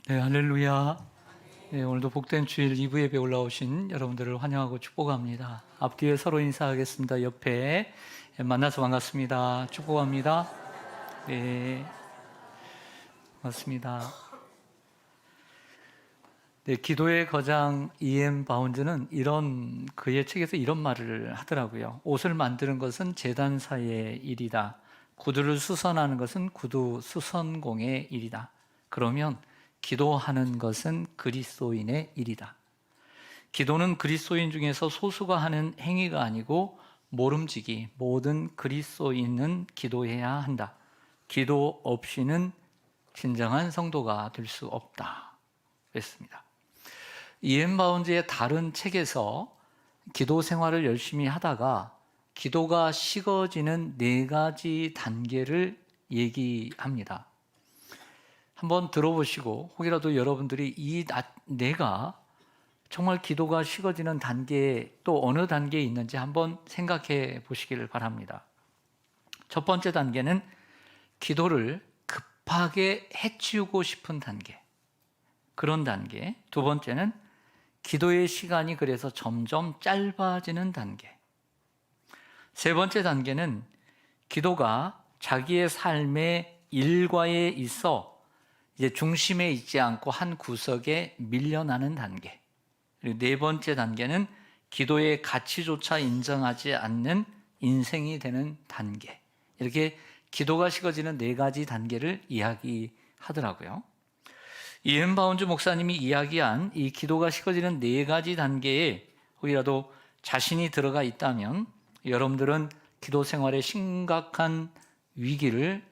네, 할렐루야. 네, 오늘도 복된 주일 2부 예배 올라오신 여러분들을 환영하고 축복합니다. 앞뒤에 서로 인사하겠습니다. 옆에 만나서 반갑습니다. 축복합니다. 네, 반갑습니다. 네, 기도의 거장 E.M. 바운즈는 그의 책에서 이런 말을 하더라고요. 옷을 만드는 것은 제단사의 일이다. 구두를 수선하는 것은 구두 수선공의 일이다. 그러면 기도하는 것은 그리스도인의 일이다. 기도는 그리스도인 중에서 소수가 하는 행위가 아니고 모름지기 모든 그리스도인은 기도해야 한다. 기도 없이는 진정한 성도가 될 수 없다. 그랬습니다. E.M. 바운즈의 다른 책에서 기도 생활을 열심히 하다가 기도가 식어지는 4가지 단계를 얘기합니다. 한번 들어보시고 혹이라도 여러분들이 내가 정말 기도가 식어지는 단계에 또 어느 단계에 있는지 한번 생각해 보시기를 바랍니다. 첫 번째 단계는 기도를 급하게 해치우고 싶은 단계, 그런 단계. 두 번째는 기도의 시간이 그래서 점점 짧아지는 단계. 세 번째 단계는 기도가 자기의 삶의 일과에 있어 이제 중심에 있지 않고 한 구석에 밀려나는 단계. 그리고 네 번째 단계는 기도의 가치조차 인정하지 않는 인생이 되는 단계. 이렇게 기도가 식어지는 4가지 단계를 이야기하더라고요. E.M. 바운즈 목사님이 이야기한 이 기도가 식어지는 4가지 단계에 혹이라도 자신이 들어가 있다면 여러분들은 기도 생활에 심각한 위기를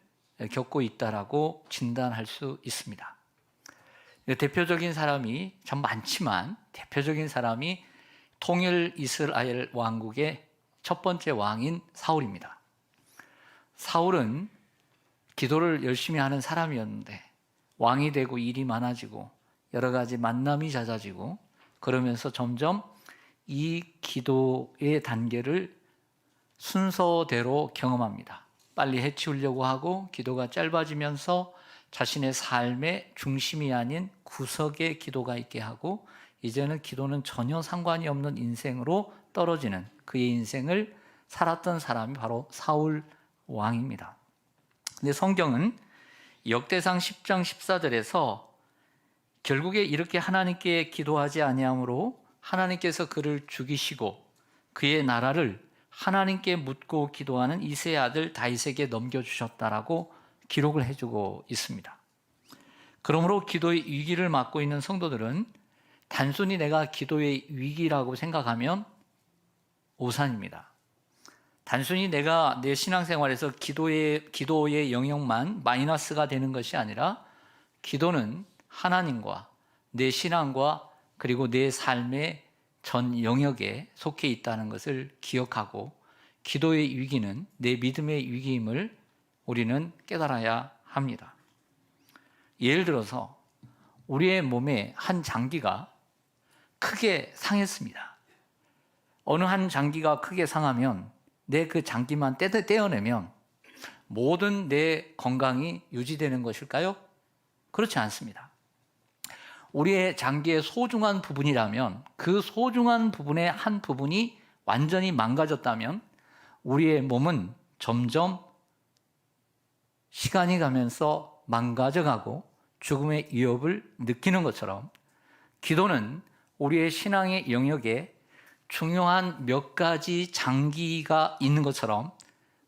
겪고 있다라고 진단할 수 있습니다. 대표적인 사람이 참 많지만 대표적인 사람이 통일 이스라엘 왕국의 첫 번째 왕인 사울입니다. 사울은 기도를 열심히 하는 사람이었는데 왕이 되고 일이 많아지고 여러 가지 만남이 잦아지고 그러면서 점점 이 기도의 단계를 순서대로 경험합니다. 빨리 해치우려고 하고 기도가 짧아지면서 자신의 삶의 중심이 아닌 구석에 기도가 있게 하고 이제는 기도는 전혀 상관이 없는 인생으로 떨어지는 그의 인생을 살았던 사람이 바로 사울 왕입니다. 근데 성경은 역대상 10장 14절에서 결국에 이렇게 하나님께 기도하지 아니함으로 하나님께서 그를 죽이시고 그의 나라를 하나님께 묻고 기도하는 이새의 아들 다윗에게 넘겨주셨다라고 기록을 해주고 있습니다. 그러므로 기도의 위기를 맞고 있는 성도들은 단순히 내가 기도의 위기라고 생각하면 오산입니다. 단순히 내가 내 신앙생활에서 기도의 영역만 마이너스가 되는 것이 아니라 기도는 하나님과 내 신앙과 그리고 내 삶의 전 영역에 속해 있다는 것을 기억하고 기도의 위기는 내 믿음의 위기임을 우리는 깨달아야 합니다. 예를 들어서 우리의 몸에 한 장기가 크게 상했습니다. 어느 한 장기가 크게 상하면 내 그 장기만 떼어내면 모든 내 건강이 유지되는 것일까요? 그렇지 않습니다. 우리의 장기의 소중한 부분이라면 그 소중한 부분의 한 부분이 완전히 망가졌다면 우리의 몸은 점점 시간이 가면서 망가져가고 죽음의 위협을 느끼는 것처럼 기도는 우리의 신앙의 영역에 중요한 몇 가지 장기가 있는 것처럼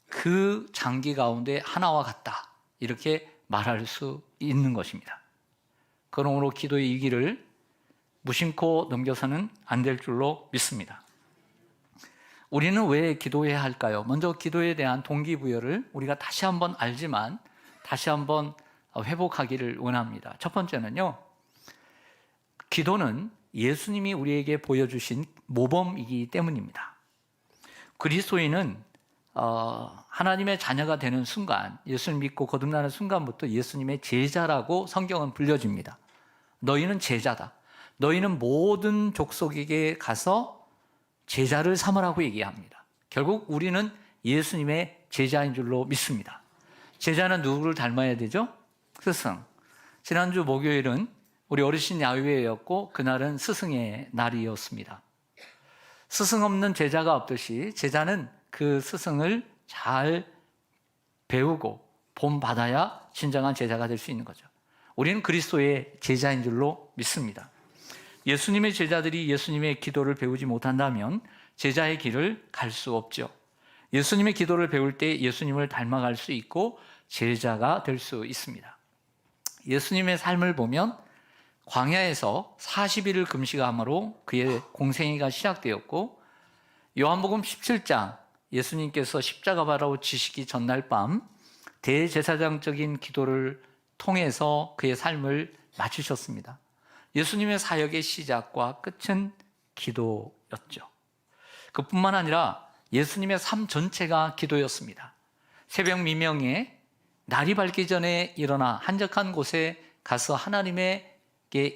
그 장기 가운데 하나와 같다 이렇게 말할 수 있는 것입니다. 그러므로 기도의 위기를 무심코 넘겨서는 안 될 줄로 믿습니다. 우리는 왜 기도해야 할까요? 먼저 기도에 대한 동기부여를 우리가 다시 한번 알지만 다시 한번 회복하기를 원합니다. 첫 번째는요, 기도는 예수님이 우리에게 보여주신 모범이기 때문입니다. 그리스도인은 하나님의 자녀가 되는 순간, 예수를 믿고 거듭나는 순간부터 예수님의 제자라고 성경은 불려집니다. 너희는 제자다. 너희는 모든 족속에게 가서 제자를 삼으라고 얘기합니다. 결국 우리는 예수님의 제자인 줄로 믿습니다. 제자는 누구를 닮아야 되죠? 스승. 지난주 목요일은 우리 어르신 야유회였고 그날은 스승의 날이었습니다. 스승 없는 제자가 없듯이 제자는 그 스승을 잘 배우고 본받아야 진정한 제자가 될 수 있는 거죠. 우리는 그리스도의 제자인 줄로 믿습니다. 예수님의 제자들이 예수님의 기도를 배우지 못한다면 제자의 길을 갈 수 없죠. 예수님의 기도를 배울 때 예수님을 닮아갈 수 있고 제자가 될 수 있습니다. 예수님의 삶을 보면 광야에서 40일을 금식함으로 그의 공생애가 시작되었고, 요한복음 17장 예수님께서 십자가 바로 지시기 전날 밤 대제사장적인 기도를 통해서 그의 삶을 마치셨습니다. 예수님의 사역의 시작과 끝은 기도였죠. 그뿐만 아니라 예수님의 삶 전체가 기도였습니다. 새벽 미명에 날이 밝기 전에 일어나 한적한 곳에 가서 하나님에게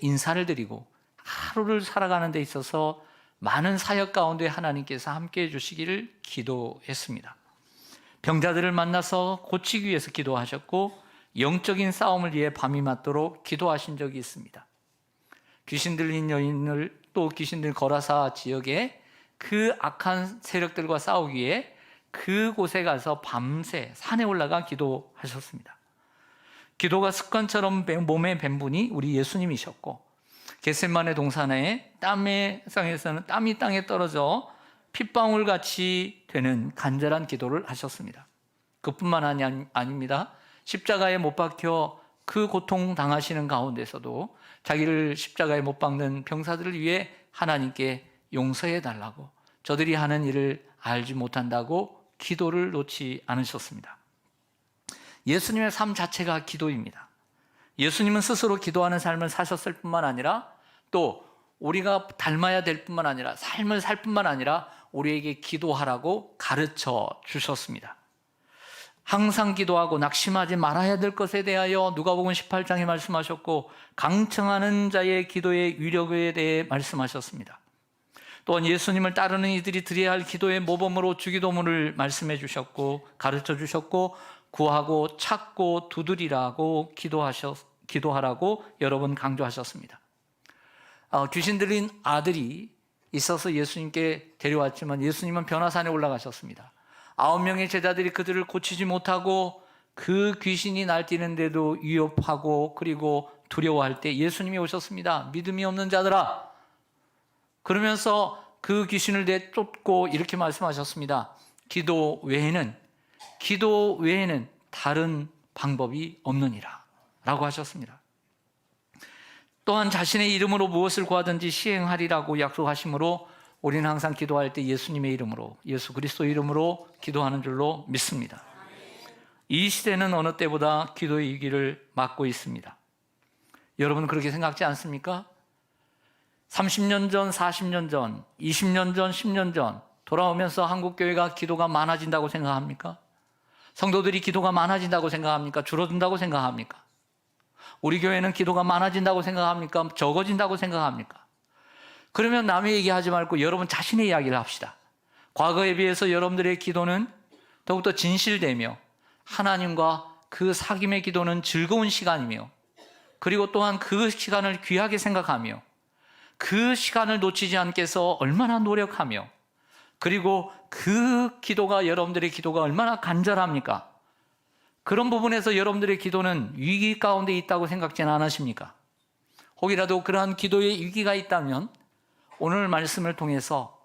인사를 드리고 하루를 살아가는 데 있어서 많은 사역 가운데 하나님께서 함께해 주시기를 기도했습니다. 병자들을 만나서 고치기 위해서 기도하셨고 영적인 싸움을 위해 밤이 맞도록 기도하신 적이 있습니다. 귀신 들린 여인을 또 귀신 들린 거라사 지역에 그 악한 세력들과 싸우기 위해 그곳에 가서 밤새 산에 올라가 기도하셨습니다. 기도가 습관처럼 몸에 밴 분이 우리 예수님이셨고, 겟세마네 동산에 땀의 상에서는 땀이 땅에 떨어져 핏방울같이 되는 간절한 기도를 하셨습니다. 그뿐만 아닙니다. 십자가에 못 박혀 그 고통 당하시는 가운데서도 자기를 십자가에 못 박는 병사들을 위해 하나님께 용서해 달라고, 저들이 하는 일을 알지 못한다고 기도를 놓지 않으셨습니다. 예수님의 삶 자체가 기도입니다. 예수님은 스스로 기도하는 삶을 사셨을 뿐만 아니라 또 우리가 닮아야 될 뿐만 아니라 삶을 살 뿐만 아니라 우리에게 기도하라고 가르쳐 주셨습니다. 항상 기도하고 낙심하지 말아야 될 것에 대하여 누가복음 18장에 말씀하셨고, 강청하는 자의 기도의 위력에 대해 말씀하셨습니다. 또한 예수님을 따르는 이들이 드려야 할 기도의 모범으로 주기도문을 말씀해 주셨고 가르쳐 주셨고, 구하고 찾고 두드리라고 기도하라고 여러 번 강조하셨습니다. 귀신 들린 아들이 있어서 예수님께 데려왔지만 예수님은 변화산에 올라가셨습니다. 9명의 제자들이 그들을 고치지 못하고 그 귀신이 날뛰는데도 위협하고 그리고 두려워할 때 예수님이 오셨습니다. 믿음이 없는 자들아, 그러면서 그 귀신을 내쫓고 이렇게 말씀하셨습니다. 기도 외에는 다른 방법이 없느니라 라고 하셨습니다. 또한 자신의 이름으로 무엇을 구하든지 시행하리라고 약속하시므로 우리는 항상 기도할 때 예수님의 이름으로, 예수 그리스도 이름으로 기도하는 줄로 믿습니다. 이 시대는 어느 때보다 기도의 위기를 맞고 있습니다. 여러분 그렇게 생각지 않습니까? 30년 전, 40년 전, 20년 전, 10년 전 돌아오면서 한국교회가 기도가 많아진다고 생각합니까? 성도들이 기도가 많아진다고 생각합니까? 줄어든다고 생각합니까? 우리 교회는 기도가 많아진다고 생각합니까? 적어진다고 생각합니까? 그러면 남의 얘기하지 말고 여러분 자신의 이야기를 합시다. 과거에 비해서 여러분들의 기도는 더욱더 진실되며 하나님과 그 사귐의 기도는 즐거운 시간이며, 그리고 또한 그 시간을 귀하게 생각하며 그 시간을 놓치지 않게 해서 얼마나 노력하며, 그리고 그 기도가 여러분들의 기도가 얼마나 간절합니까? 그런 부분에서 여러분들의 기도는 위기 가운데 있다고 생각지는 않으십니까? 혹이라도 그러한 기도의 위기가 있다면 오늘 말씀을 통해서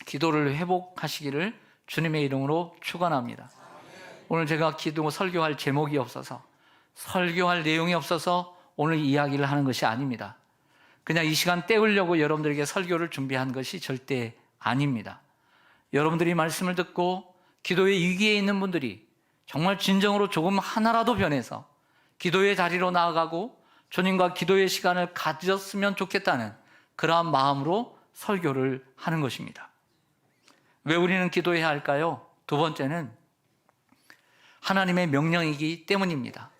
기도를 회복하시기를 주님의 이름으로 축원합니다. 오늘 제가 설교할 제목이 없어서, 설교할 내용이 없어서 오늘 이야기를 하는 것이 아닙니다. 그냥 이 시간 때우려고 여러분들에게 설교를 준비한 것이 절대 아닙니다. 여러분들이 말씀을 듣고 기도의 위기에 있는 분들이 정말 진정으로 조금 하나라도 변해서 기도의 자리로 나아가고 주님과 기도의 시간을 가졌으면 좋겠다는 그러한 마음으로 설교를 하는 것입니다. 왜 우리는 기도해야 할까요? 두 번째는 하나님의 명령이기 때문입니다.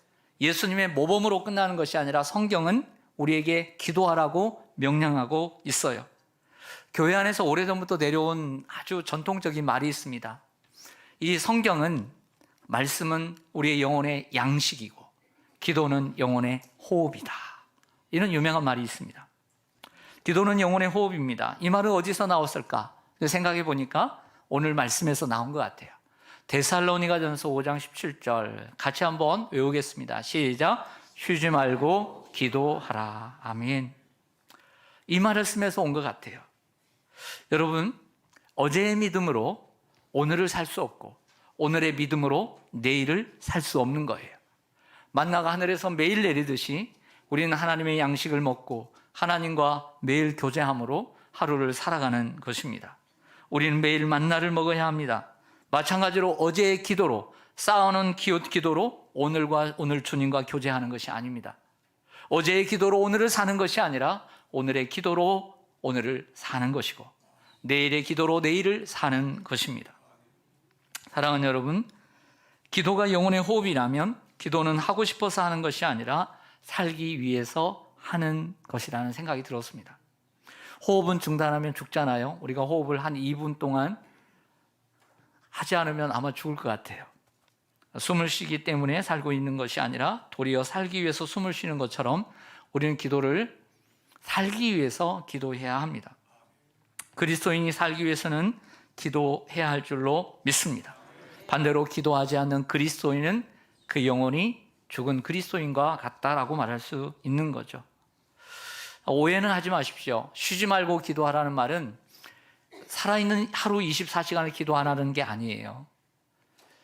예수님의 모범으로 끝나는 것이 아니라 성경은 우리에게 기도하라고 명령하고 있어요. 교회 안에서 오래전부터 내려온 아주 전통적인 말이 있습니다. 이 성경은, 말씀은 우리의 영혼의 양식이고 기도는 영혼의 호흡이다 이런 유명한 말이 있습니다. 기도는 영혼의 호흡입니다. 이 말은 어디서 나왔을까? 생각해 보니까 오늘 말씀에서 나온 것 같아요. 데살로니가전서 5장 17절 같이 한번 외우겠습니다. 시작. 쉬지 말고 기도하라. 아멘. 이 말을 쓰면서 온 것 같아요. 여러분, 어제의 믿음으로 오늘을 살 수 없고 오늘의 믿음으로 내일을 살 수 없는 거예요. 만나가 하늘에서 매일 내리듯이 우리는 하나님의 양식을 먹고 하나님과 매일 교제함으로 하루를 살아가는 것입니다. 우리는 매일 만나를 먹어야 합니다. 마찬가지로 어제의 기도로 쌓아놓은 기도로 오늘 주님과 교제하는 것이 아닙니다. 어제의 기도로 오늘을 사는 것이 아니라 오늘의 기도로 오늘을 사는 것이고 내일의 기도로 내일을 사는 것입니다. 사랑하는 여러분, 기도가 영혼의 호흡이라면 기도는 하고 싶어서 하는 것이 아니라 살기 위해서 하는 것이라는 생각이 들었습니다. 호흡은 중단하면 죽잖아요. 우리가 호흡을 한 2분 동안 하지 않으면 아마 죽을 것 같아요. 숨을 쉬기 때문에 살고 있는 것이 아니라 도리어 살기 위해서 숨을 쉬는 것처럼 우리는 기도를 살기 위해서 기도해야 합니다. 그리스도인이 살기 위해서는 기도해야 할 줄로 믿습니다. 반대로 기도하지 않는 그리스도인은 그 영혼이 죽은 그리스도인과 같다라고 말할 수 있는 거죠. 오해는 하지 마십시오. 쉬지 말고 기도하라는 말은 살아있는 하루 24시간을 기도하라는 게 아니에요.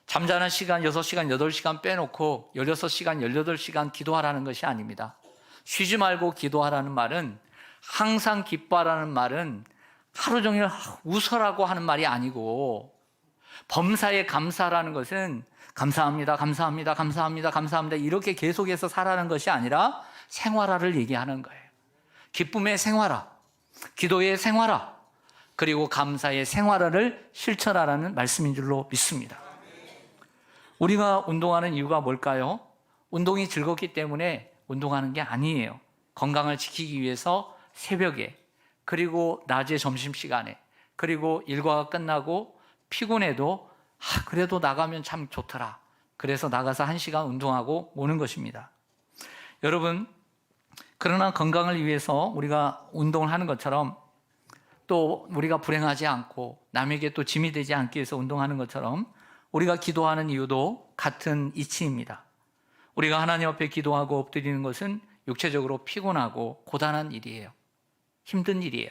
잠자는 시간 6시간, 8시간 빼놓고 16시간, 18시간 기도하라는 것이 아닙니다. 쉬지 말고 기도하라는 말은, 항상 기뻐하라는 말은 하루 종일 웃어라고 하는 말이 아니고, 범사에 감사라는 것은 감사합니다, 감사합니다, 감사합니다, 감사합니다 이렇게 계속해서 살아가는 것이 아니라 생활화를 얘기하는 거예요. 기쁨의 생활화, 기도의 생활화, 그리고 감사의 생활화를 실천하라는 말씀인 줄로 믿습니다. 우리가 운동하는 이유가 뭘까요? 운동이 즐겁기 때문에 운동하는 게 아니에요. 건강을 지키기 위해서 새벽에, 그리고 낮에 점심시간에, 그리고 일과가 끝나고 피곤해도 그래도 나가면 참 좋더라. 그래서 나가서 1시간 운동하고 오는 것입니다. 여러분, 그러나 건강을 위해서 우리가 운동을 하는 것처럼, 또 우리가 불행하지 않고 남에게 또 짐이 되지 않기 위해서 운동하는 것처럼 우리가 기도하는 이유도 같은 이치입니다. 우리가 하나님 앞에 기도하고 엎드리는 것은 육체적으로 피곤하고 고단한 일이에요. 힘든 일이에요.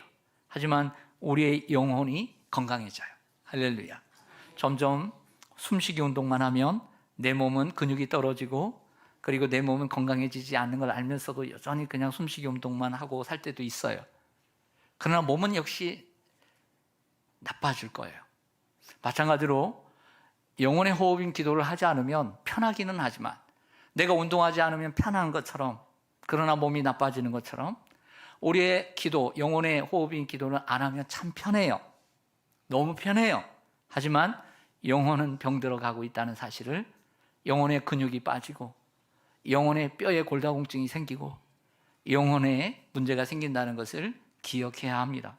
하지만 우리의 영혼이 건강해져요. 할렐루야. 점점 숨쉬기 운동만 하면 내 몸은 근육이 떨어지고, 그리고 내 몸은 건강해지지 않는 걸 알면서도 여전히 그냥 숨쉬기 운동만 하고 살 때도 있어요. 그러나 몸은 역시 나빠질 거예요. 마찬가지로 영혼의 호흡인 기도를 하지 않으면 편하기는 하지만, 내가 운동하지 않으면 편한 것처럼, 그러나 몸이 나빠지는 것처럼 우리의 기도, 영혼의 호흡인 기도는 안 하면 참 편해요. 너무 편해요. 하지만 영혼은 병들어 가고 있다는 사실을, 영혼의 근육이 빠지고 영혼의 뼈에 골다공증이 생기고 영혼에 문제가 생긴다는 것을 기억해야 합니다.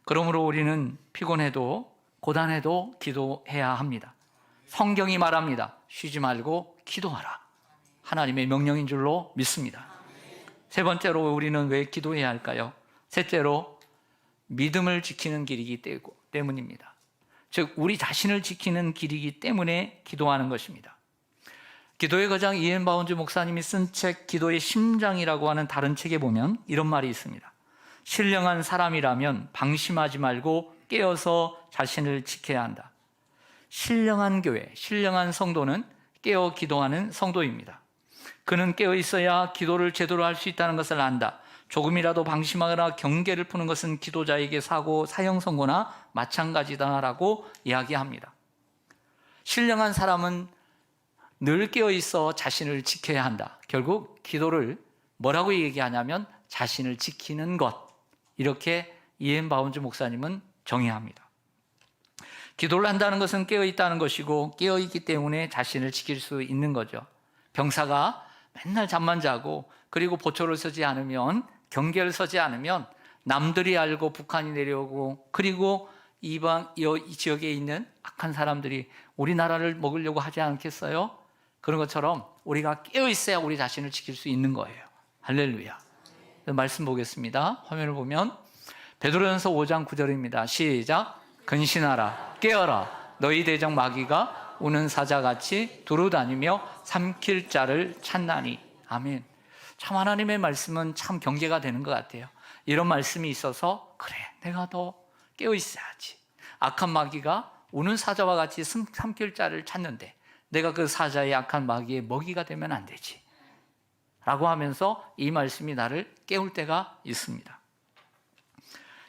그러므로 우리는 피곤해도 고단해도 기도해야 합니다. 성경이 말합니다. 쉬지 말고 기도하라. 하나님의 명령인 줄로 믿습니다. 세 번째로 우리는 왜 기도해야 할까요? 셋째로 믿음을 지키는 길이기 때문입니다. 즉 우리 자신을 지키는 길이기 때문에 기도하는 것입니다. 기도의 거장 이엔 바운즈 목사님이 쓴 책 기도의 심장이라고 하는 다른 책에 보면 이런 말이 있습니다. 신령한 사람이라면 방심하지 말고 깨어서 자신을 지켜야 한다. 신령한 교회, 신령한 성도는 깨어 기도하는 성도입니다. 그는 깨어 있어야 기도를 제대로 할 수 있다는 것을 안다. 조금이라도 방심하거나 경계를 푸는 것은 기도자에게 사형 선고나 마찬가지다라고 이야기합니다. 신령한 사람은 늘 깨어 있어 자신을 지켜야 한다. 결국 기도를 뭐라고 얘기하냐면 자신을 지키는 것, 이렇게 이엔 바운즈 목사님은 정의합니다. 기도를 한다는 것은 깨어 있다는 것이고, 깨어 있기 때문에 자신을 지킬 수 있는 거죠. 병사가 맨날 잠만 자고, 그리고 보초를 서지 않으면, 경계를 서지 않으면 남들이 알고 북한이 내려오고, 그리고 이 지역에 있는 악한 사람들이 우리나라를 먹으려고 하지 않겠어요? 그런 것처럼 우리가 깨어 있어야 우리 자신을 지킬 수 있는 거예요. 할렐루야. 말씀 보겠습니다. 화면을 보면 베드로전서 5장 9절입니다. 시작. 근신하라, 깨어라. 너희 대적 마귀가 우는 사자같이 두루다니며 삼킬 자를 찾나니. 아멘. 참 하나님의 말씀은 참 경계가 되는 것 같아요. 이런 말씀이 있어서 그래, 내가 더 깨어 있어야지. 악한 마귀가 우는 사자와 같이 삼킬 자를 찾는데 내가 그 사자의 악한 마귀의 먹이가 되면 안 되지 라고 하면서 이 말씀이 나를 깨울 때가 있습니다.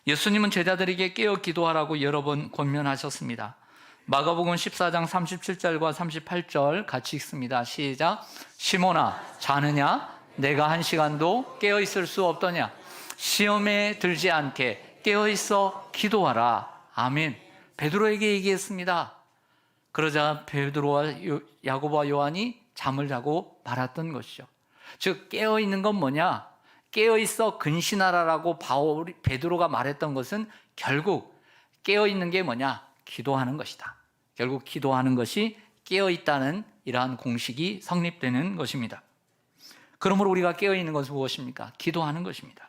예수님은 제자들에게 깨어 기도하라고 여러 번 권면하셨습니다. 마가복음 14장 37절과 38절 같이 읽습니다. 시작. 시몬아, 자느냐? 내가 한 시간도 깨어 있을 수 없더냐? 시험에 들지 않게 깨어 있어 기도하라. 아멘. 베드로에게 얘기했습니다. 그러자 베드로와 야고보와 요한이 잠을 자고 말았던 것이죠. 즉 깨어 있는 건 뭐냐? 깨어 있어 근신하라라고 베드로가 말했던 것은 결국 깨어 있는 게 뭐냐? 기도하는 것이다. 결국 기도하는 것이 깨어 있다는 이러한 공식이 성립되는 것입니다. 그러므로 우리가 깨어 있는 것은 무엇입니까? 기도하는 것입니다.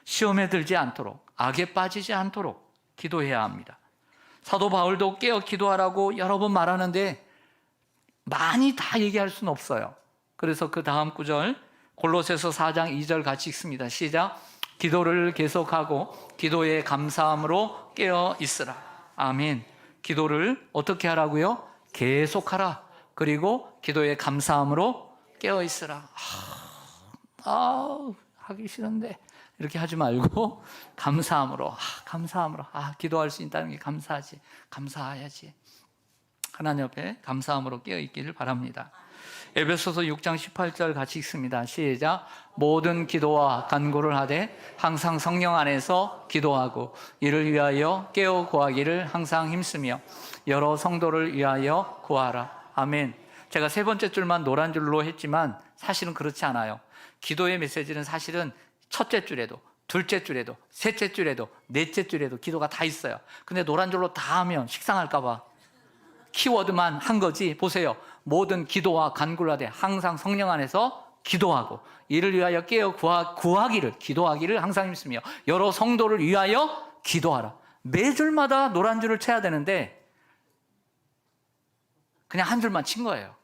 시험에 들지 않도록, 악에 빠지지 않도록 기도해야 합니다. 사도 바울도 깨어 기도하라고 여러 번 말하는데 많이 다 얘기할 수는 없어요. 그래서 그 다음 구절 골로새서 4장 2절 같이 읽습니다. 시작. 기도를 계속하고 기도에 감사함으로 깨어 있으라. 아멘. 기도를 어떻게 하라고요? 계속하라. 그리고 기도에 감사함으로 깨어 있으라. 하기 싫은데 이렇게 하지 말고 감사함으로, 감사함으로, 기도할 수 있다는 게 감사하지, 감사해야지. 하나님 앞에 감사함으로 깨어 있기를 바랍니다. 에베소서 6장 18절 같이 읽습니다. 시작. 모든 기도와 간구를 하되 항상 성령 안에서 기도하고 이를 위하여 깨어 구하기를 항상 힘쓰며 여러 성도를 위하여 구하라. 아멘. 제가 세 번째 줄만 노란 줄로 했지만 사실은 그렇지 않아요. 기도의 메시지는 사실은 첫째 줄에도, 둘째 줄에도, 셋째 줄에도, 넷째 줄에도 기도가 다 있어요. 근데 노란 줄로 다 하면 식상할까 봐 키워드만 한 거지. 보세요. 모든 기도와 간구를 하되 항상 성령 안에서 기도하고 이를 위하여 깨어 구하기를, 기도하기를 항상 힘쓰며 여러 성도를 위하여 기도하라. 매 줄마다 노란 줄을 쳐야 되는데 그냥 한 줄만 친 거예요.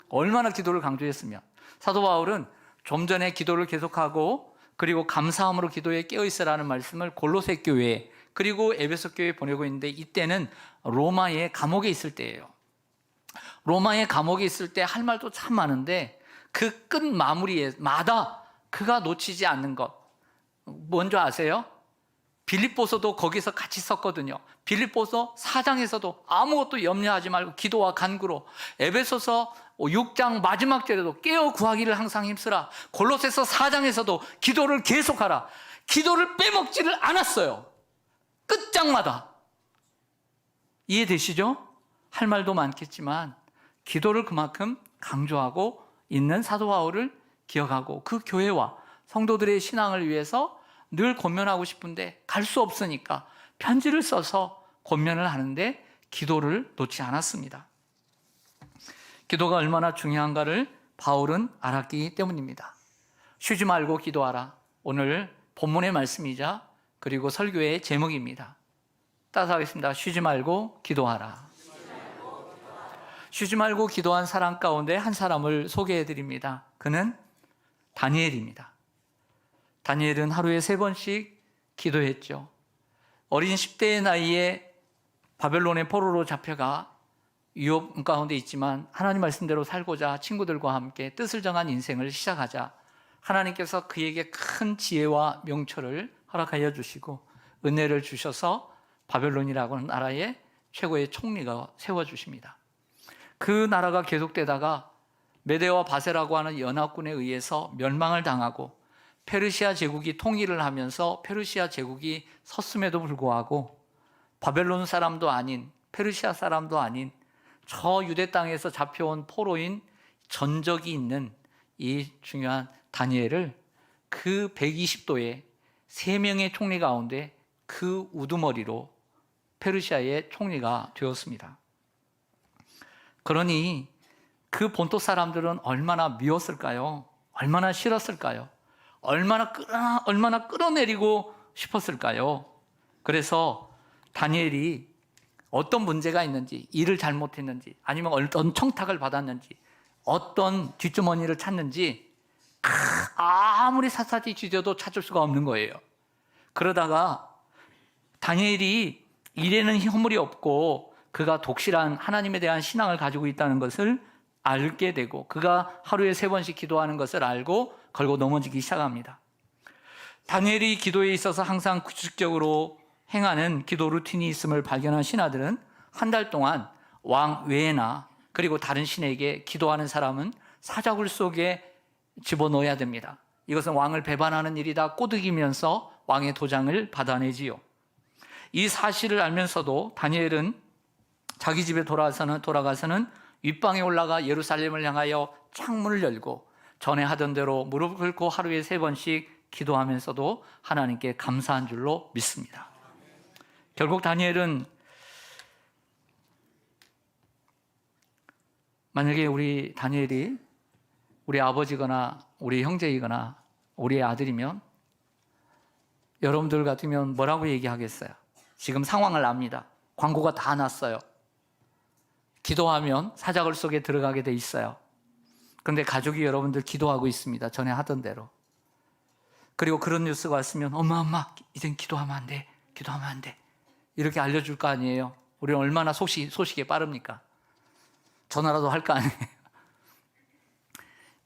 얼마나 기도를 강조했으면. 사도 바울은 좀 전에 기도를 계속하고 그리고 감사함으로 기도에 깨어있으라는 말씀을 골로새 교회 그리고 에베소 교회에 보내고 있는데 이때는 로마의 감옥에 있을 때예요. 로마의 감옥에 있을 때 할 말도 참 많은데 그 끝 마무리마다 그가 놓치지 않는 것 뭔지 아세요? 빌립보서도 거기서 같이 썼거든요. 빌립보서 4장에서도 아무것도 염려하지 말고 기도와 간구로, 에베소서 6장 마지막 절에도 깨어 구하기를 항상 힘쓰라. 골로새서 4장에서도 기도를 계속하라. 기도를 빼먹지를 않았어요. 끝장마다. 이해되시죠? 할 말도 많겠지만 기도를 그만큼 강조하고 있는 사도 바울을 기억하고 그 교회와 성도들의 신앙을 위해서 늘 권면하고 싶은데 갈 수 없으니까 편지를 써서 권면을 하는데 기도를 놓지 않았습니다. 기도가 얼마나 중요한가를 바울은 알았기 때문입니다. 쉬지 말고 기도하라. 오늘 본문의 말씀이자 그리고 설교의 제목입니다. 따라하겠습니다. 쉬지 말고 기도하라. 쉬지 말고 기도한 사람 가운데 한 사람을 소개해 드립니다. 그는 다니엘입니다. 다니엘은 하루에 3번씩 기도했죠. 어린 10대의 나이에 바벨론의 포로로 잡혀가 유혹 가운데 있지만 하나님 말씀대로 살고자 친구들과 함께 뜻을 정한 인생을 시작하자 하나님께서 그에게 큰 지혜와 명철을 허락하여 주시고 은혜를 주셔서 바벨론이라고 하는 나라의 최고의 총리가 세워주십니다. 그 나라가 계속되다가 메데와 바세라고 하는 연합군에 의해서 멸망을 당하고 페르시아 제국이 통일을 하면서 페르시아 제국이 섰음에도 불구하고 바벨론 사람도 아닌 페르시아 사람도 아닌 저 유대 땅에서 잡혀온 포로인 전적이 있는 이 중요한 다니엘을 그 120도의 3명의 총리 가운데 그 우두머리로 페르시아의 총리가 되었습니다. 그러니 그 본토 사람들은 얼마나 미웠을까요? 얼마나 싫었을까요? 얼마나 끌어내리고 싶었을까요? 그래서 다니엘이 어떤 문제가 있는지, 일을 잘못했는지, 아니면 어떤 청탁을 받았는지, 어떤 뒷주머니를 찾는지 아무리 샅샅이 뒤져도 찾을 수가 없는 거예요. 그러다가 다니엘이 일에는 허물이 없고 그가 독실한 하나님에 대한 신앙을 가지고 있다는 것을 알게 되고, 그가 하루에 3번씩 기도하는 것을 알고 걸고 넘어지기 시작합니다. 다니엘이 기도에 있어서 항상 규칙적으로 행하는 기도 루틴이 있음을 발견한 신하들은 한 달 동안 왕 외에나 그리고 다른 신에게 기도하는 사람은 사자굴 속에 집어넣어야 됩니다. 이것은 왕을 배반하는 일이다 꼬드기면서 왕의 도장을 받아내지요. 이 사실을 알면서도 다니엘은 자기 집에 돌아가서는 윗방에 올라가 예루살렘을 향하여 창문을 열고 전에 하던 대로 무릎을 꿇고 하루에 3번씩 기도하면서도 하나님께 감사한 줄로 믿습니다. 결국 다니엘은 만약에 우리 다니엘이 우리 아버지거나 우리 형제이거나 우리 아들이면 여러분들 같으면 뭐라고 얘기하겠어요? 지금 상황을 압니다. 광고가 다 났어요. 기도하면 사자굴 속에 들어가게 돼 있어요. 그런데 가족이 여러분들 기도하고 있습니다. 전에 하던 대로. 그리고 그런 뉴스가 왔으면 엄마 이젠 기도하면 안 돼. 기도하면 안 돼. 이렇게 알려줄 거 아니에요. 우리는 얼마나 소식에 빠릅니까? 전화라도 할 거 아니에요.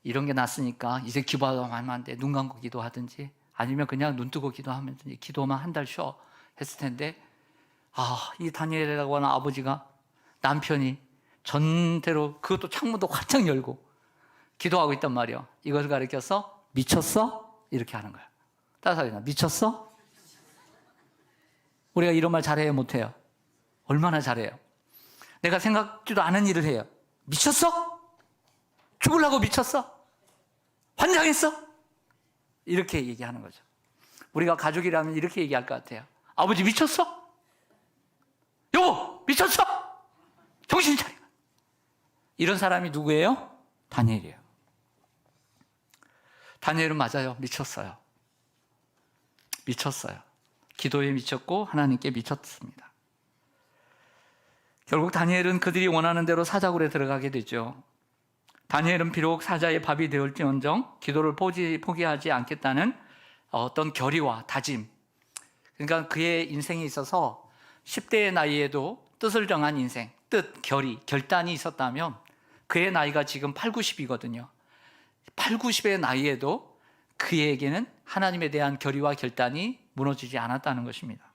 이런 게 났으니까 이제 기도하면 안 돼. 눈 감고 기도하든지 아니면 그냥 눈 뜨고 기도하면 기도만 한 달 쉬어 했을 텐데, 이 다니엘이라고 하는 아버지가 남편이 전대로 그것도 창문도 활짝 열고 기도하고 있단 말이에요. 이것을 가리켜서 미쳤어? 이렇게 하는 거야. 따라서 미쳤어? 우리가 이런 말 잘해요, 못해요? 얼마나 잘해요? 내가 생각지도 않은 일을 해요. 미쳤어? 죽으려고 미쳤어? 환장했어? 이렇게 얘기하는 거죠. 우리가 가족이라면 이렇게 얘기할 것 같아요. 아버지 미쳤어? 여보 미쳤어? 정신 차려. 이런 사람이 누구예요? 다니엘이에요. 다니엘은 맞아요. 미쳤어요. 기도에 미쳤고 하나님께 미쳤습니다. 결국 다니엘은 그들이 원하는 대로 사자굴에 들어가게 되죠. 다니엘은 비록 사자의 밥이 되었지언정 기도를 포기하지 않겠다는 어떤 결의와 다짐, 그러니까 그의 인생에 있어서 10대의 나이에도 뜻을 정한 인생, 결의, 결단이 있었다면 그의 나이가 지금 8, 90이거든요. 8, 90의 나이에도 그에게는 하나님에 대한 결의와 결단이 무너지지 않았다는 것입니다.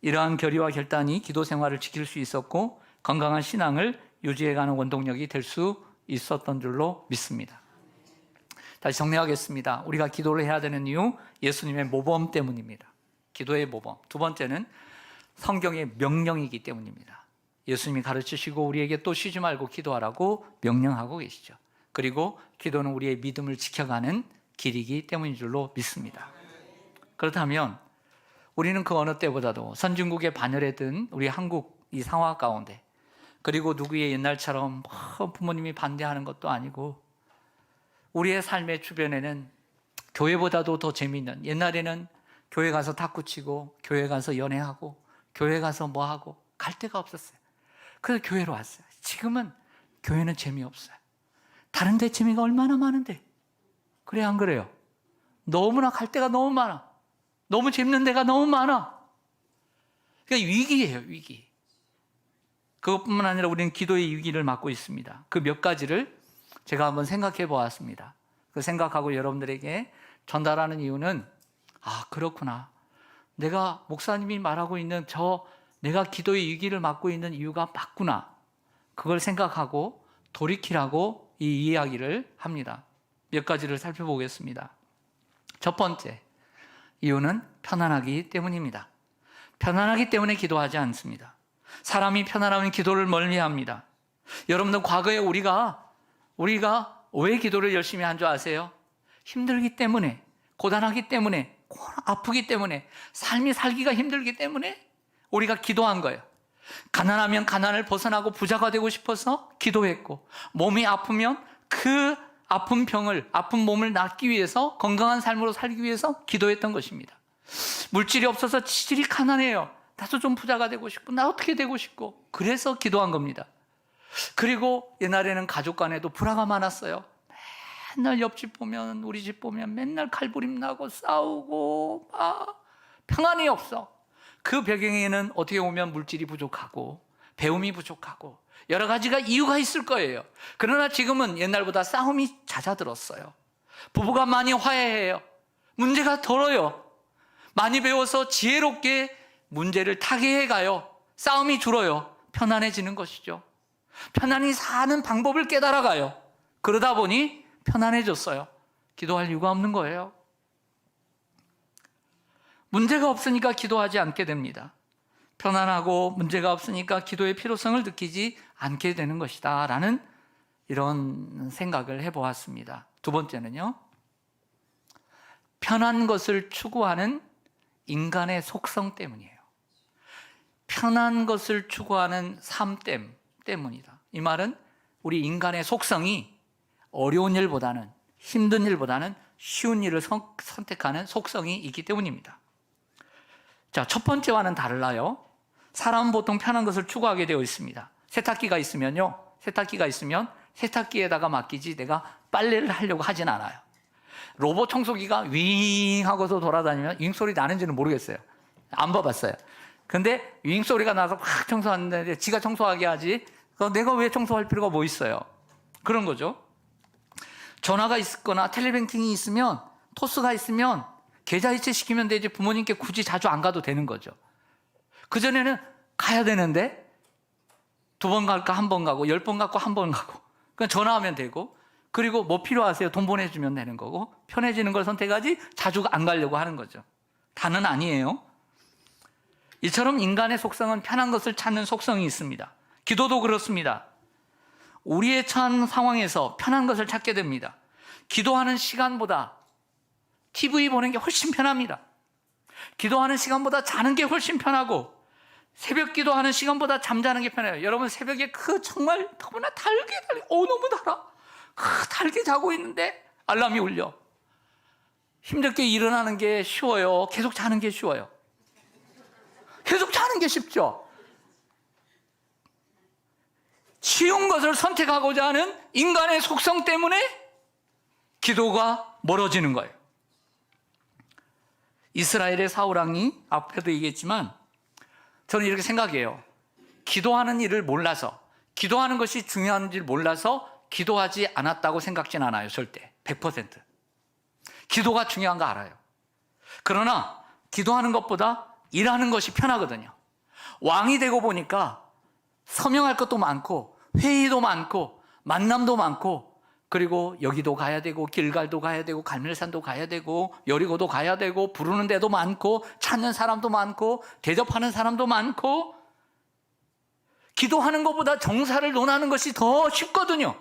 이러한 결의와 결단이 기도 생활을 지킬 수 있었고 건강한 신앙을 유지해가는 원동력이 될 수 있었던 줄로 믿습니다. 다시 정리하겠습니다. 우리가 기도를 해야 되는 이유, 예수님의 모범 때문입니다. 기도의 모범. 두 번째는 성경의 명령이기 때문입니다. 예수님이 가르치시고 우리에게 또 쉬지 말고 기도하라고 명령하고 계시죠. 그리고 기도는 우리의 믿음을 지켜가는 길이기 때문인 줄로 믿습니다. 그렇다면 우리는 그 어느 때보다도 선진국의 반열에 든 우리 한국 이 상황 가운데, 그리고 누구의 옛날처럼 부모님이 반대하는 것도 아니고 우리의 삶의 주변에는 교회보다도 더 재미있는, 옛날에는 교회 가서 탁구 치고 교회 가서 연애하고 교회 가서 뭐하고 갈 데가 없었어요. 그래서 교회로 왔어요. 지금은 교회는 재미없어요. 다른 데 재미가 얼마나 많은데. 그래 안 그래요? 너무나 갈 데가 너무 많아. 너무 재밌는 데가 너무 많아. 그러니까 위기예요, 위기. 그것뿐만 아니라 우리는 기도의 위기를 맞고 있습니다. 그 몇 가지를 제가 한번 생각해 보았습니다. 그 생각하고 여러분들에게 전달하는 이유는, 그렇구나. 내가 목사님이 말하고 있는 내가 기도의 위기를 맞고 있는 이유가 맞구나. 그걸 생각하고 돌이키라고 이 이야기를 합니다. 몇 가지를 살펴보겠습니다. 첫 번째, 이유는 편안하기 때문입니다. 편안하기 때문에 기도하지 않습니다. 사람이 편안하면 기도를 멀리합니다. 여러분들 과거에 우리가 왜 기도를 열심히 한 줄 아세요? 힘들기 때문에, 고단하기 때문에, 아프기 때문에, 삶이 살기가 힘들기 때문에 우리가 기도한 거예요. 가난하면 가난을 벗어나고 부자가 되고 싶어서 기도했고, 몸이 아프면 그 아픈 몸을 낫기 위해서, 건강한 삶으로 살기 위해서 기도했던 것입니다. 물질이 없어서 지질이 가난해요. 나도 좀 부자가 되고 싶고, 나 어떻게 되고 싶고, 그래서 기도한 겁니다. 그리고 옛날에는 가족 간에도 불화가 많았어요. 맨날 옆집 보면, 우리 집 보면 맨날 칼부림 나고 싸우고 평안이 없어. 그 배경에는 어떻게 보면 물질이 부족하고 배움이 부족하고 여러 가지가 이유가 있을 거예요. 그러나 지금은 옛날보다 싸움이 잦아들었어요. 부부가 많이 화해해요. 문제가 덜어요. 많이 배워서 지혜롭게 문제를 타개해 가요. 싸움이 줄어요. 편안해지는 것이죠. 편안히 사는 방법을 깨달아가요. 그러다 보니 편안해졌어요. 기도할 이유가 없는 거예요. 문제가 없으니까 기도하지 않게 됩니다. 편안하고 문제가 없으니까 기도의 필요성을 느끼지 않게 되는 것이다 라는 이런 생각을 해보았습니다. 두 번째는요, 편한 것을 추구하는 인간의 속성 때문이에요. 편한 것을 추구하는 삶 때문이다. 이 말은 우리 인간의 속성이 어려운 일보다는, 힘든 일보다는 쉬운 일을 선택하는 속성이 있기 때문입니다. 자, 첫 번째와는 달라요. 사람은 보통 편한 것을 추구하게 되어 있습니다. 세탁기가 있으면 세탁기에다가 맡기지 내가 빨래를 하려고 하진 않아요. 로봇 청소기가 윙 하고서 돌아다니면 윙 소리 나는지는 모르겠어요. 안 봐봤어요. 근데 윙 소리가 나서 확 청소하는데 지가 청소하게 하지, 내가 왜 청소할 필요가 뭐 있어요? 그런 거죠. 전화가 있거나 텔레뱅킹이 있으면, 토스가 있으면 계좌이체 시키면 되지 부모님께 굳이 자주 안 가도 되는 거죠. 그전에는 가야 되는데 2번 갈까 1번 가고 10번 갖고 1번 가고, 그냥 전화하면 되고, 그리고 뭐 필요하세요? 돈 보내주면 되는 거고, 편해지는 걸 선택하지 자주 안 가려고 하는 거죠. 다는 아니에요. 이처럼 인간의 속성은 편한 것을 찾는 속성이 있습니다. 기도도 그렇습니다. 우리의 처한 상황에서 편한 것을 찾게 됩니다. 기도하는 시간보다 TV 보는 게 훨씬 편합니다. 기도하는 시간보다 자는 게 훨씬 편하고, 새벽 기도하는 시간보다 잠자는 게 편해요. 여러분, 새벽에 정말 너무나 달게 너무 달아. 달게 자고 있는데 알람이 울려. 힘들게 일어나는 게 쉬워요? 계속 자는 게 쉬워요? 계속 자는 게 쉽죠. 쉬운 것을 선택하고자 하는 인간의 속성 때문에 기도가 멀어지는 거예요. 이스라엘의 사울왕이 앞에도 얘기했지만, 저는 이렇게 생각해요. 기도하는 일을 몰라서, 기도하는 것이 중요한 줄 몰라서 기도하지 않았다고 생각진 않아요. 절대 100%. 기도가 중요한 거 알아요. 그러나 기도하는 것보다 일하는 것이 편하거든요. 왕이 되고 보니까 서명할 것도 많고, 회의도 많고, 만남도 많고, 그리고 여기도 가야 되고, 길갈도 가야 되고, 갈멜산도 가야 되고, 여리고도 가야 되고, 부르는 데도 많고, 찾는 사람도 많고, 대접하는 사람도 많고, 기도하는 것보다 정사를 논하는 것이 더 쉽거든요.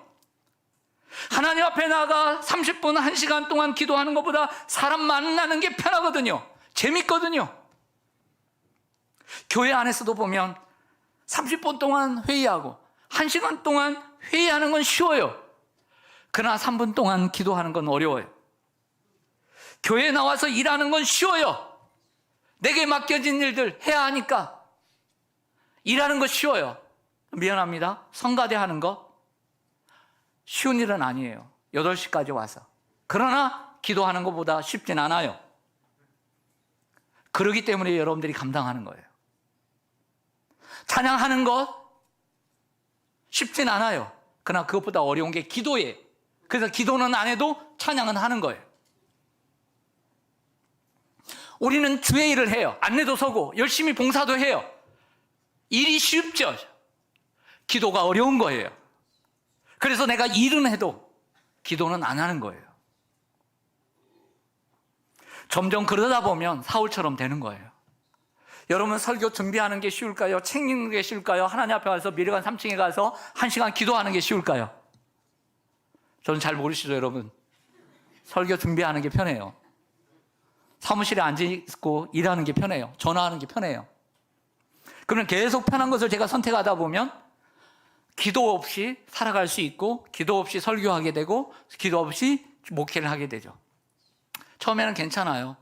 하나님 앞에 나가 30분, 1시간 동안 기도하는 것보다 사람 만나는 게 편하거든요. 재밌거든요. 교회 안에서도 보면 30분 동안 회의하고 1시간 동안 회의하는 건 쉬워요. 그러나 3분 동안 기도하는 건 어려워요. 교회에 나와서 일하는 건 쉬워요. 내게 맡겨진 일들 해야 하니까 일하는 거 쉬워요. 미안합니다. 성가대 하는 거 쉬운 일은 아니에요. 8시까지 와서. 그러나 기도하는 것보다 쉽진 않아요. 그러기 때문에 여러분들이 감당하는 거예요. 찬양하는 것 쉽진 않아요. 그러나 그것보다 어려운 게 기도예요. 그래서 기도는 안 해도 찬양은 하는 거예요. 우리는 주의 일을 해요. 안내도 서고 열심히 봉사도 해요. 일이 쉽죠. 기도가 어려운 거예요. 그래서 내가 일은 해도 기도는 안 하는 거예요. 점점 그러다 보면 사울처럼 되는 거예요. 여러분, 설교 준비하는 게 쉬울까요? 책 읽는 게 쉬울까요? 하나님 앞에 와서 미래관 3층에 가서 1시간 기도하는 게 쉬울까요? 저는 잘 모르시죠, 여러분? 설교 준비하는 게 편해요. 사무실에 앉아있고 일하는 게 편해요. 전화하는 게 편해요. 그러면 계속 편한 것을 제가 선택하다 보면 기도 없이 살아갈 수 있고, 기도 없이 설교하게 되고, 기도 없이 목회를 하게 되죠. 처음에는 괜찮아요.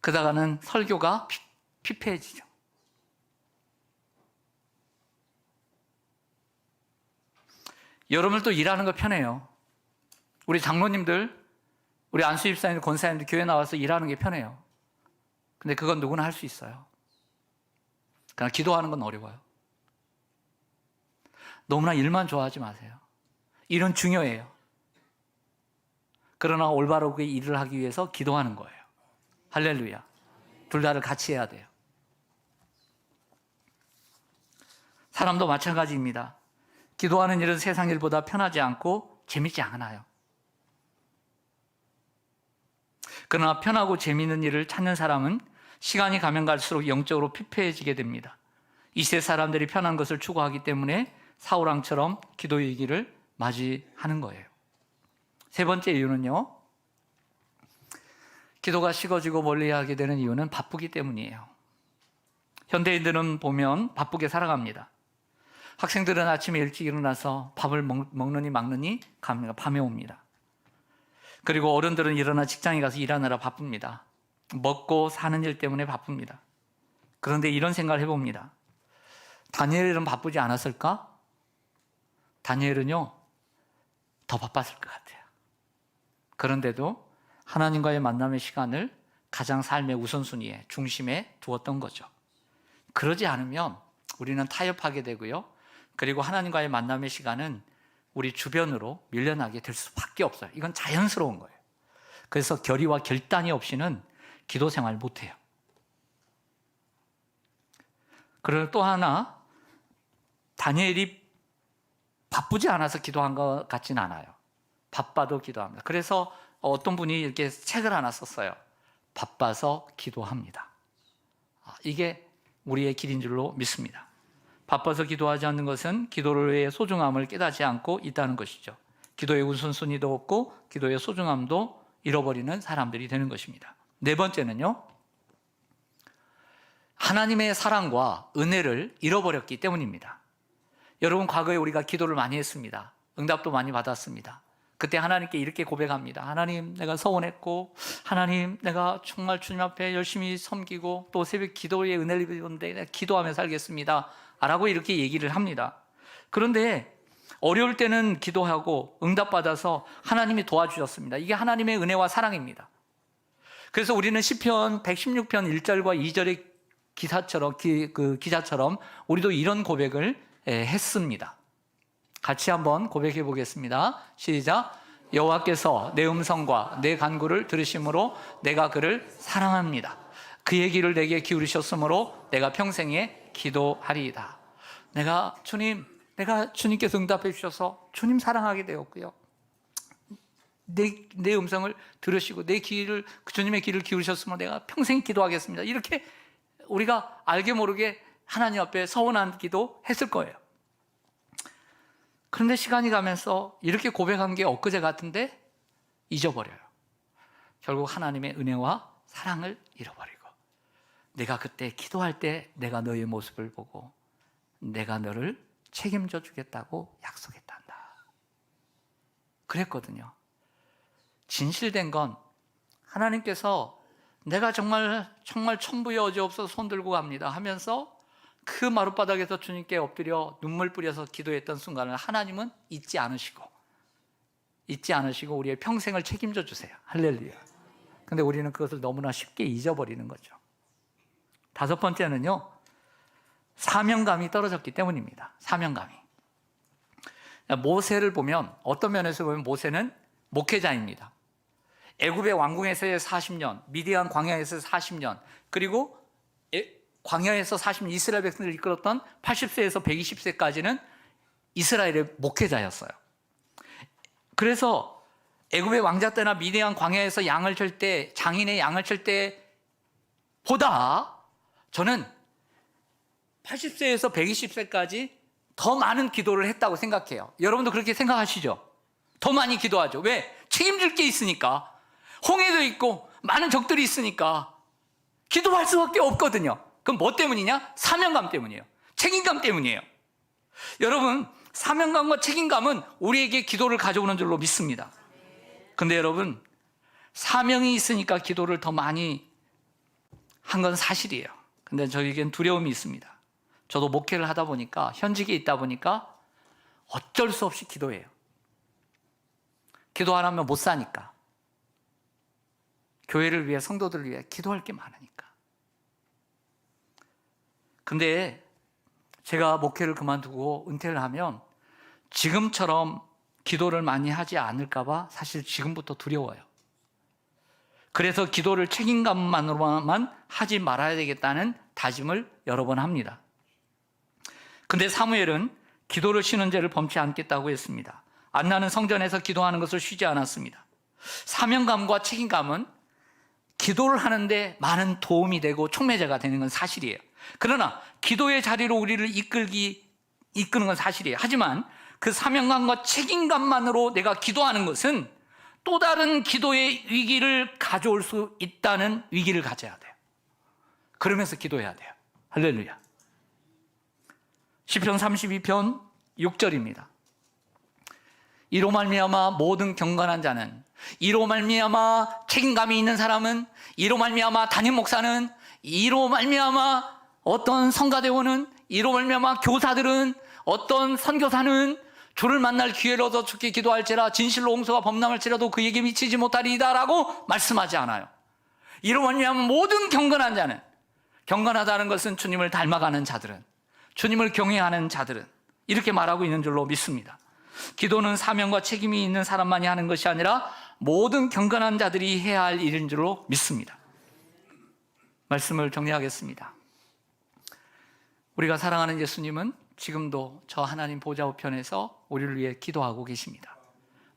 그러다가는 설교가 피폐해지죠. 여러분들도 일하는 거 편해요. 우리 장로님들, 우리 안수집사님, 권사님들 교회 나와서 일하는 게 편해요. 근데 그건 누구나 할 수 있어요. 그러나 기도하는 건 어려워요. 너무나 일만 좋아하지 마세요. 일은 중요해요. 그러나 올바르게 일을 하기 위해서 기도하는 거예요. 할렐루야. 둘 다를 같이 해야 돼요. 사람도 마찬가지입니다. 기도하는 일은 세상 일보다 편하지 않고 재밌지 않아요. 그러나 편하고 재미있는 일을 찾는 사람은 시간이 가면 갈수록 영적으로 피폐해지게 됩니다. 이 세 사람들이 편한 것을 추구하기 때문에 사울왕처럼 기도의 위기를 맞이하는 거예요. 세 번째 이유는요, 기도가 식어지고 멀리하게 되는 이유는 바쁘기 때문이에요. 현대인들은 보면 바쁘게 살아갑니다. 학생들은 아침에 일찍 일어나서 밥을 먹느니 막느니 밤에 옵니다. 그리고 어른들은 일어나 직장에 가서 일하느라 바쁩니다. 먹고 사는 일 때문에 바쁩니다. 그런데 이런 생각을 해봅니다. 다니엘은 바쁘지 않았을까? 다니엘은요, 더 바빴을 것 같아요. 그런데도 하나님과의 만남의 시간을 가장 삶의 우선순위에, 중심에 두었던 거죠. 그러지 않으면 우리는 타협하게 되고요. 그리고 하나님과의 만남의 시간은 우리 주변으로 밀려나게 될 수밖에 없어요. 이건 자연스러운 거예요. 그래서 결의와 결단이 없이는 기도 생활 못해요. 그리고 또 하나, 다니엘이 바쁘지 않아서 기도한 것 같지는 않아요. 바빠도 기도합니다. 그래서 어떤 분이 이렇게 책을 하나 썼어요. 바빠서 기도합니다. 이게 우리의 길인 줄로 믿습니다. 바빠서 기도하지 않는 것은 기도의 소중함을 깨닫지 않고 있다는 것이죠. 기도의 우선순위도 없고 기도의 소중함도 잃어버리는 사람들이 되는 것입니다. 네 번째는요, 하나님의 사랑과 은혜를 잃어버렸기 때문입니다. 여러분, 과거에 우리가 기도를 많이 했습니다. 응답도 많이 받았습니다. 그때 하나님께 이렇게 고백합니다. 하나님, 내가 서운했고, 하나님, 내가 정말 주님 앞에 열심히 섬기고 또 새벽 기도의 은혜를 입었는데 내가 기도하며 살겠습니다 라고 이렇게 얘기를 합니다. 그런데 어려울 때는 기도하고 응답받아서 하나님이 도와주셨습니다. 이게 하나님의 은혜와 사랑입니다. 그래서 우리는 시편 116편 1절과 2절의 기자처럼 우리도 이런 고백을 했습니다. 같이 한번 고백해 보겠습니다. 시작. 여호와께서 내 음성과 내 간구를 들으심으로 내가 그를 사랑합니다. 그의 귀를 내게 기울이셨으므로 내가 평생에 기도하리이다. 내가 주님께서 응답해 주셔서 주님 사랑하게 되었고요. 내 음성을 들으시고 주님의 귀를 기울이셨으므로 내가 평생 기도하겠습니다. 이렇게 우리가 알게 모르게 하나님 앞에 서원한 기도 했을 거예요. 그런데 시간이 가면서 이렇게 고백한 게 엊그제 같은데 잊어버려요. 결국 하나님의 은혜와 사랑을 잃어버리고, 내가 그때 기도할 때 내가 너의 모습을 보고 내가 너를 책임져 주겠다고 약속했단다. 그랬거든요. 진실된 건 하나님께서 내가 정말 천부의 여지 없어서 손 들고 갑니다 하면서 그 마룻바닥에서 주님께 엎드려 눈물 뿌려서 기도했던 순간을 하나님은 잊지 않으시고 우리의 평생을 책임져 주세요. 할렐루야. 근데 우리는 그것을 너무나 쉽게 잊어버리는 거죠. 다섯 번째는요, 사명감이 떨어졌기 때문입니다. 사명감이. 모세를 보면, 어떤 면에서 보면 모세는 목회자입니다. 애굽의 왕궁에서의 40년, 미디안 광야에서 40년, 그리고 광야에서 40년 이스라엘 백성들을 이끌었던 80세에서 120세까지는 이스라엘의 목회자였어요. 그래서 애굽의 왕자 때나 미디안 광야에서 양을 칠 때, 장인의 양을 칠 때보다 저는 80세에서 120세까지 더 많은 기도를 했다고 생각해요. 여러분도 그렇게 생각하시죠? 더 많이 기도하죠. 왜? 책임질 게 있으니까. 홍해도 있고 많은 적들이 있으니까 기도할 수밖에 없거든요. 그럼 뭐 때문이냐? 사명감 때문이에요. 책임감 때문이에요. 여러분, 사명감과 책임감은 우리에게 기도를 가져오는 줄로 믿습니다. 근데 여러분, 사명이 있으니까 기도를 더 많이 한 건 사실이에요. 근데 저에겐 두려움이 있습니다. 저도 목회를 하다 보니까, 현직에 있다 보니까 어쩔 수 없이 기도해요. 기도 안 하면 못 사니까. 교회를 위해, 성도들을 위해 기도할 게 많으니까. 근데 제가 목회를 그만두고 은퇴를 하면 지금처럼 기도를 많이 하지 않을까 봐 사실 지금부터 두려워요. 그래서 기도를 책임감만으로만 하지 말아야 되겠다는 다짐을 여러 번 합니다. 근데 사무엘은 기도를 쉬는 죄를 범치 않겠다고 했습니다. 안나는 성전에서 기도하는 것을 쉬지 않았습니다. 사명감과 책임감은 기도를 하는데 많은 도움이 되고 촉매제가 되는 건 사실이에요. 그러나 기도의 자리로 우리를 이끄는 건 사실이에요. 하지만 그 사명감과 책임감만으로 내가 기도하는 것은 또 다른 기도의 위기를 가져올 수 있다는 위기를 가져야 돼요. 그러면서 기도해야 돼요. 할렐루야. 시편 32편 6절입니다. 이로 말미암아 모든 경건한 자는, 이로 말미암아 책임감이 있는 사람은, 이로 말미암아 담임 목사는, 이로 말미암아 어떤 성가대원은, 이로 말미암아 교사들은, 어떤 선교사는 주를 만날 기회를 얻어 주께 기도할지라 진실로 홍수가 범람할지라도 그에게 미치지 못하리이다라고 말씀하지 않아요. 이로 말미암아 모든 경건한 자는, 경건하다는 것은 주님을 닮아가는 자들은, 주님을 경외하는 자들은, 이렇게 말하고 있는 줄로 믿습니다. 기도는 사명과 책임이 있는 사람만이 하는 것이 아니라 모든 경건한 자들이 해야 할 일인 줄로 믿습니다. 말씀을 정리하겠습니다. 우리가 사랑하는 예수님은 지금도 저 하나님 보좌 우편에서 우리를 위해 기도하고 계십니다.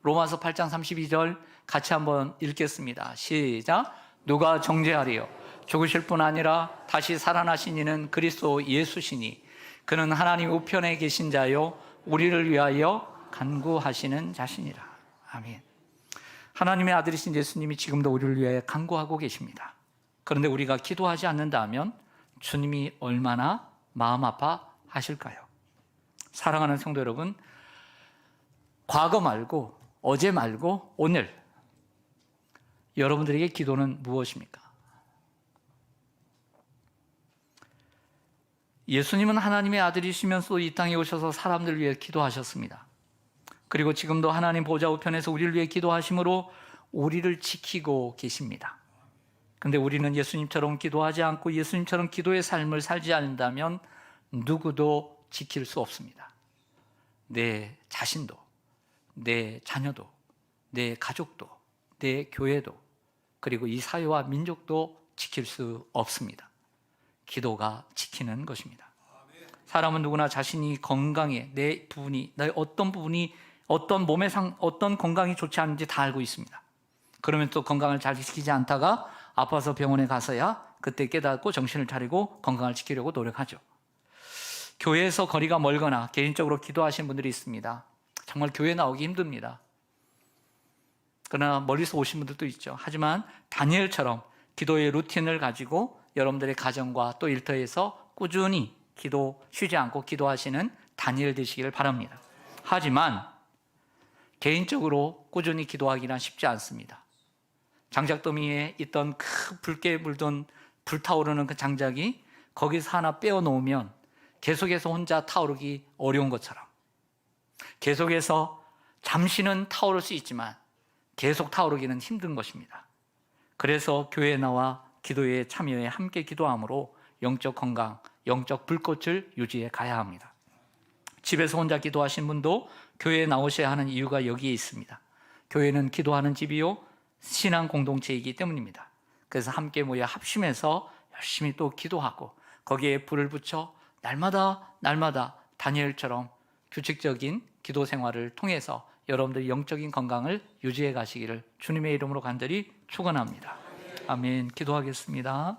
로마서 8장 32절 같이 한번 읽겠습니다. 시작. 누가 정죄하리요? 죽으실 뿐 아니라 다시 살아나신 이는 그리스도 예수시니 그는 하나님 우편에 계신 자요 우리를 위하여 간구하시는 자신이라. 아멘. 하나님의 아들이신 예수님이 지금도 우리를 위해 간구하고 계십니다. 그런데 우리가 기도하지 않는다 하면 주님이 얼마나 마음 아파하실까요? 사랑하는 성도 여러분, 과거 말고 어제 말고 오늘 여러분들에게 기도는 무엇입니까? 예수님은 하나님의 아들이시면서 이 땅에 오셔서 사람들을 위해 기도하셨습니다. 그리고 지금도 하나님 보좌 우편에서 우리를 위해 기도하심으로 우리를 지키고 계십니다. 근데 우리는 예수님처럼 기도하지 않고 예수님처럼 기도의 삶을 살지 않는다면 누구도 지킬 수 없습니다. 내 자신도, 내 자녀도, 내 가족도, 내 교회도, 그리고 이 사회와 민족도 지킬 수 없습니다. 기도가 지키는 것입니다. 사람은 누구나 자신이 건강해, 내 어떤 부분이 어떤 어떤 건강이 좋지 않은지 다 알고 있습니다. 그러면 또 건강을 잘 지키지 않다가 아파서 병원에 가서야 그때 깨닫고 정신을 차리고 건강을 지키려고 노력하죠. 교회에서 거리가 멀거나 개인적으로 기도하시는 분들이 있습니다. 정말 교회 나오기 힘듭니다. 그러나 멀리서 오신 분들도 있죠. 하지만 다니엘처럼 기도의 루틴을 가지고 여러분들의 가정과 또 일터에서 꾸준히 쉬지 않고 기도하시는 다니엘 되시기를 바랍니다. 하지만 개인적으로 꾸준히 기도하기는 쉽지 않습니다. 장작더미에 있던 붉게 물던 불타오르는 그 장작이 거기서 하나 빼어놓으면 계속해서 혼자 타오르기 어려운 것처럼, 계속해서 잠시는 타오를 수 있지만 계속 타오르기는 힘든 것입니다. 그래서 교회에 나와 기도에 참여해 함께 기도함으로 영적 건강, 영적 불꽃을 유지해 가야 합니다. 집에서 혼자 기도하신 분도 교회에 나오셔야 하는 이유가 여기에 있습니다. 교회는 기도하는 집이요 신앙 공동체이기 때문입니다. 그래서 함께 모여 합심해서 열심히 또 기도하고 거기에 불을 붙여 날마다 다니엘처럼 규칙적인 기도 생활을 통해서 여러분들의 영적인 건강을 유지해 가시기를 주님의 이름으로 간절히 축원합니다. 아멘. 기도하겠습니다.